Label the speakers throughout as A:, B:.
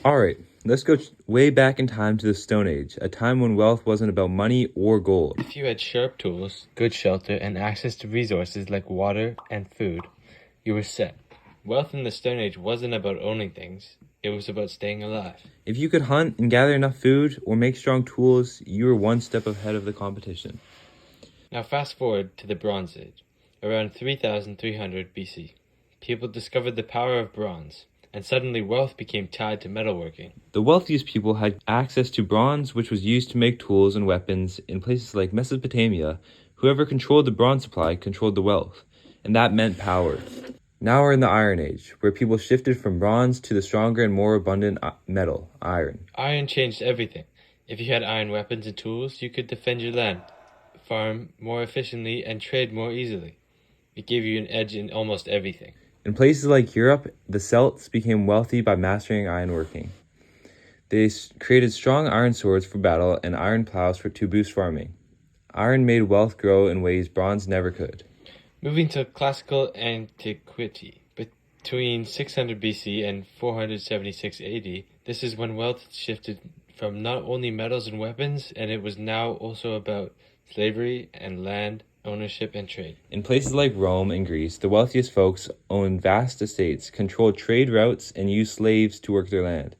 A: Alright, let's go way back in time to the Stone Age, a time when wealth wasn't about money or gold.
B: If you had sharp tools, good shelter, and access to resources like water and food, you were set. Wealth in the Stone Age wasn't about owning things, it was about staying alive.
A: If you could hunt and gather enough food or make strong tools, you were one step ahead of the competition.
B: Now fast forward to the Bronze Age, around 3300 BC. People discovered the power of bronze, and suddenly wealth became tied to metalworking.
A: The wealthiest people had access to bronze, which was used to make tools and weapons in places like Mesopotamia. Whoever controlled the bronze supply controlled the wealth, and that meant power. Now we're in the Iron Age, where people shifted from bronze to the stronger and more abundant metal, iron.
B: Iron changed everything. If you had iron weapons and tools, you could defend your land, farm more efficiently, and trade more easily. It gave you an edge in almost everything.
A: In places like Europe, the Celts became wealthy by mastering ironworking. They created strong iron swords for battle and iron plows to boost farming. Iron made wealth grow in ways bronze never could.
B: Moving to classical antiquity, between 600 BC and 476 AD, this is when wealth shifted from not only metals and weapons, and it was now also about slavery and land ownership and trade.
A: In places like Rome and Greece, the wealthiest folks owned vast estates, controlled trade routes, and used slaves to work their land.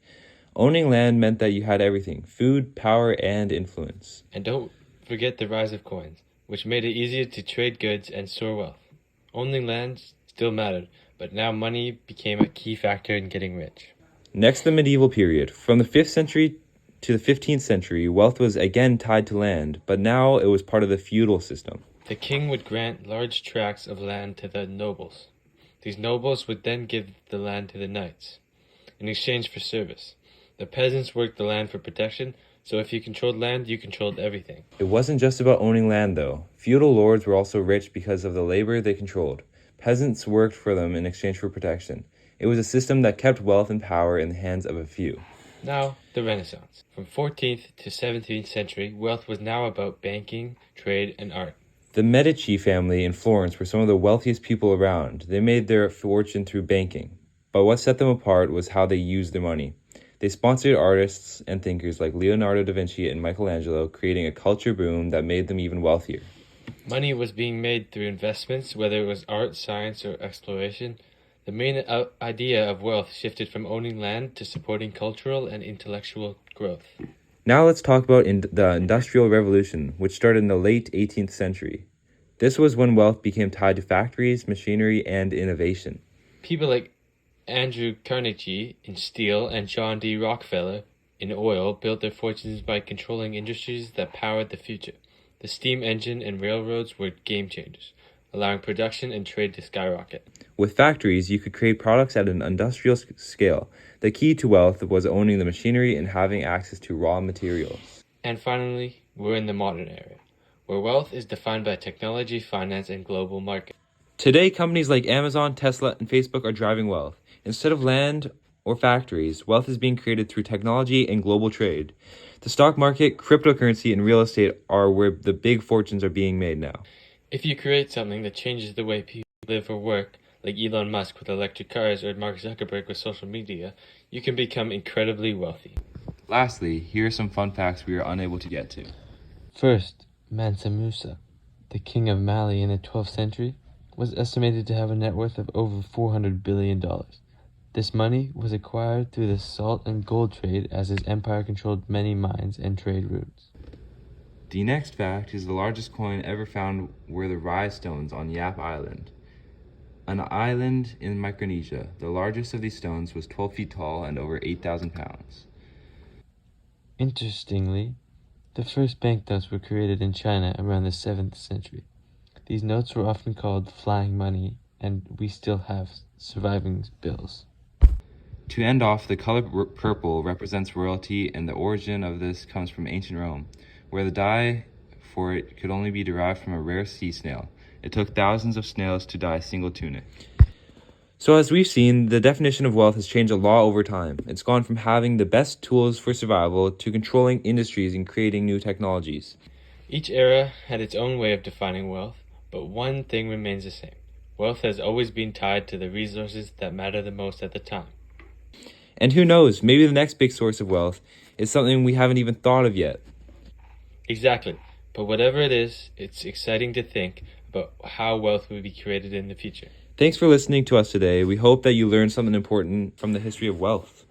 A: Owning land meant that you had everything: food, power, and influence.
B: And don't forget the rise of coins, which made it easier to trade goods and store wealth. Owning land still mattered, but now money became a key factor in getting rich.
A: Next, the medieval period. From the 5th century to the 15th century, wealth was again tied to land, but now it was part of the feudal system.
B: The king would grant large tracts of land to the nobles. These nobles would then give the land to the knights in exchange for service. The peasants worked the land for protection, so if you controlled land, you controlled everything.
A: It wasn't just about owning land, though. Feudal lords were also rich because of the labor they controlled. Peasants worked for them in exchange for protection. It was a system that kept wealth and power in the hands of a few.
B: Now, the Renaissance. From 14th to 17th century, wealth was now about banking, trade, and art.
A: The Medici family in Florence were some of the wealthiest people around. They made their fortune through banking. But what set them apart was how they used their money. They sponsored artists and thinkers like Leonardo da Vinci and Michelangelo, creating a culture boom that made them even wealthier.
B: Money was being made through investments, whether it was art, science, or exploration. The main idea of wealth shifted from owning land to supporting cultural and intellectual growth.
A: Now let's talk about the Industrial Revolution, which started in the late 18th century. This was when wealth became tied to factories, machinery, and innovation.
B: People like Andrew Carnegie in steel and John D. Rockefeller in oil built their fortunes by controlling industries that powered the future. The steam engine and railroads were game changers, allowing production and trade to skyrocket.
A: With factories, you could create products at an industrial scale. The key to wealth was owning the machinery and having access to raw materials.
B: And finally, we're in the modern era, where wealth is defined by technology, finance, and global markets.
A: Today, companies like Amazon, Tesla, and Facebook are driving wealth. Instead of land or factories, wealth is being created through technology and global trade. The stock market, cryptocurrency, and real estate are where the big fortunes are being made now.
B: If you create something that changes the way people live or work, like Elon Musk with electric cars or Mark Zuckerberg with social media, you can become incredibly wealthy.
A: Lastly, here are some fun facts we are unable to get to.
B: First, Mansa Musa, the king of Mali in the 12th century, was estimated to have a net worth of over $400 billion. This money was acquired through the salt and gold trade as his empire controlled many mines and trade routes.
A: The next fact is the largest coin ever found were the Rise stones on Yap Island, an island in Micronesia. The largest of these stones was 12 feet tall and over 8,000 pounds.
B: Interestingly, the first banknotes were created in China around the 7th century. These notes were often called flying money, and we still have surviving bills.
A: To end off, the color purple represents royalty, and the origin of this comes from ancient Rome, where the dye for it could only be derived from a rare sea snail. It took thousands of snails to dye a single tunic. So as we've seen, the definition of wealth has changed a lot over time. It's gone from having the best tools for survival to controlling industries and creating new technologies.
B: Each era had its own way of defining wealth, but one thing remains the same. Wealth has always been tied to the resources that matter the most at the time.
A: And who knows, maybe the next big source of wealth is something we haven't even thought of yet.
B: Exactly. But whatever it is, it's exciting to think about how wealth will be created in the future.
A: Thanks for listening to us today. We hope that you learned something important from the history of wealth.